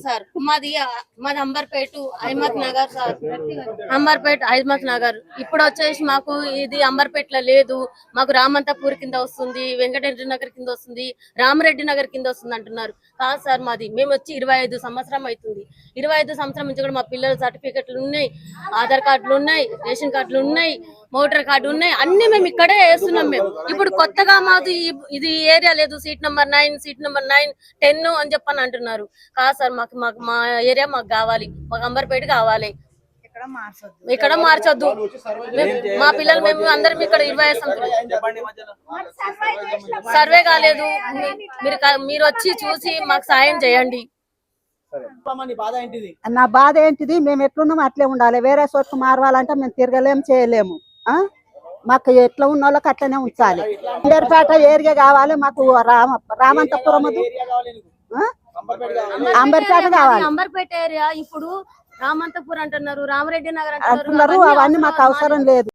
Sir మాది Amberpet Ahmed Nagar sir. Amberpet Ahmed Nagar ఇప్పుడు వచ్చేసి మాకు ఇది అంబర్పేటలో లేదు, మాకు రామంతపూర్ కింద వస్తుంది, వెంకటరెడ్డి నగర్ కింద వస్తుంది, రామరెడ్డి నగర్ కింద వస్తుంది అంటున్నారు. కాదు సార్, మాది మేము వచ్చి 25 సంవత్సరం అవుతుంది. 25 సంవత్సరం నుంచి కూడా మా పిల్లల సర్టిఫికెట్లు ఉన్నాయి, ఆధార్ కార్డులు ఉన్నాయి, రేషన్ కార్డులు ఉన్నాయి, మోటార్ కార్డు ఉన్నాయి, అన్ని మేము ఇక్కడే వేస్తున్నాం. మేము ఇప్పుడు కొత్తగా మాది ఇది ఏరియా లేదు, సీట్ నెంబర్ 9, సీట్ నెంబర్ 9, 10 అని చెప్పని అంటున్నారు. కాదు సార్, మాకు మాకు మా ఏరియా మాకు కావాలి, మాకు అంబర్పేట కావాలి, ఇక్కడ మార్చొద్దు. మా పిల్లలు మేము అందరం ఇక్కడ 25 సర్వే కాలేదు, మీరు వచ్చి చూసి మాకు సాయం చేయండి. నా బాధ ఏంటిది, మేము ఎట్లున్నాం అట్లే ఉండాలి, వేరే చోటుకు మారవాలంటే మేము తిరగలేము, చేయలేము. మాకు ఎట్లా ఉన్న వాళ్ళకి అట్లనే ఉంచాలి. అంబర్పేట ఏరియా కావాలి మాకు, రామంతపురం అంబర్పేట కావాలి. అంబర్పేట ఏరియా ఇప్పుడు రామంతపూర్ అంటున్నారు, రామరెడ్డి నగర్ అంటున్నారు, అవన్నీ మాకు అవసరం లేదు.